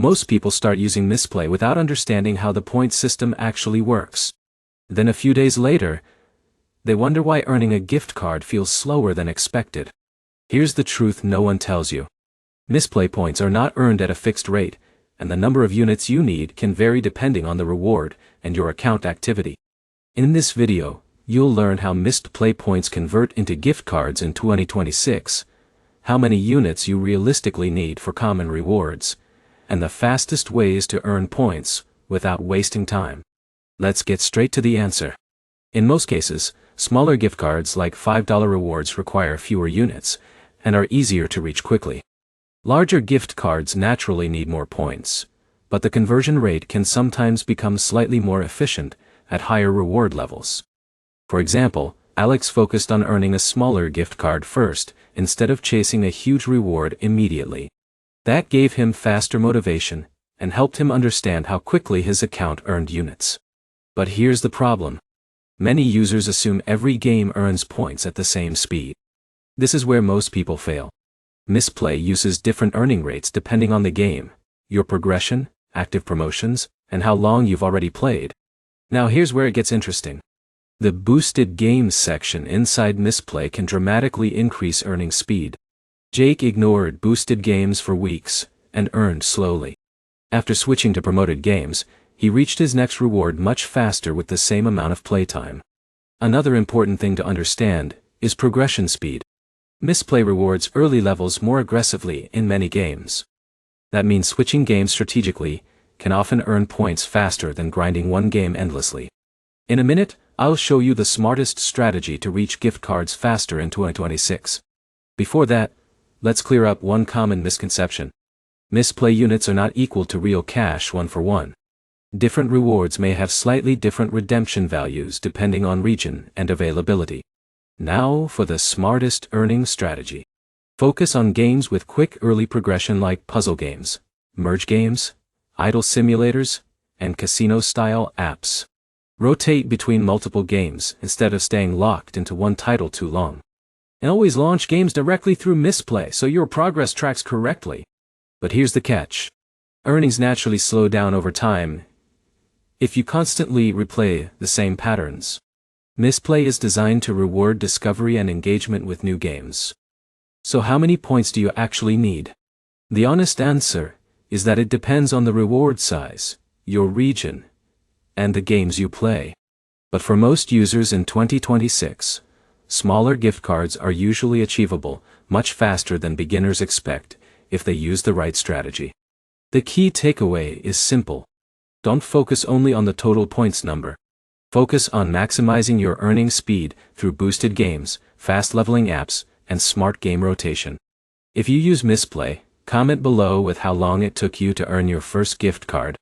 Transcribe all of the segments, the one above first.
Most people start using Mistplay without understanding how the point system actually works. Then a few days later, they wonder why earning a gift card feels slower than expected. Here's the truth no one tells you. Mistplay points are not earned at a fixed rate, and the number of units you need can vary depending on the reward and your account activity. In this video, you'll learn how Mistplay points convert into gift cards in 2026, how many units you realistically need for common rewards, and the fastest ways to earn points without wasting time. Let's get straight to the answer. In most cases, smaller gift cards like $5 rewards require fewer units and are easier to reach quickly. Larger gift cards naturally need more points, but the conversion rate can sometimes become slightly more efficient at higher reward levels. For example, Alex focused on earning a smaller gift card first instead of chasing a huge reward immediately. That gave him faster motivation and helped him understand how quickly his account earned units. But here's the problem. Many users assume every game earns points at the same speed. This is where most people fail. Mistplay uses different earning rates depending on the game, your progression, active promotions, and how long you've already played. Now here's where it gets interesting. The boosted games section inside Mistplay can dramatically increase earning speed. Jake ignored boosted games for weeks and earned slowly. After switching to promoted games, he reached his next reward much faster with the same amount of playtime. Another important thing to understand is progression speed. Mistplay rewards early levels more aggressively in many games. That means switching games strategically can often earn points faster than grinding one game endlessly. In a minute, I'll show you the smartest strategy to reach gift cards faster in 2026. Before that, let's clear up one common misconception. Mistplay units are not equal to real cash one for one. Different rewards may have slightly different redemption values depending on region and availability. Now for the smartest earning strategy. Focus on games with quick early progression like puzzle games, merge games, idle simulators, and casino-style apps. Rotate between multiple games instead of staying locked into one title too long. And always launch games directly through Mistplay so your progress tracks correctly. But here's the catch. Earnings naturally slow down over time if you constantly replay the same patterns. Mistplay is designed to reward discovery and engagement with new games. So how many points do you actually need? The honest answer is that it depends on the reward size, your region, and the games you play. But for most users in 2026, smaller gift cards are usually achievable much faster than beginners expect if they use the right strategy. The key takeaway is simple. Don't focus only on the total points number. Focus on maximizing your earning speed through boosted games, fast leveling apps, and smart game rotation. If you use Mistplay, comment below with how long it took you to earn your first gift card.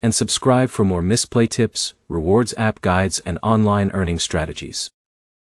And subscribe for more Mistplay tips, rewards app guides, and online earning strategies.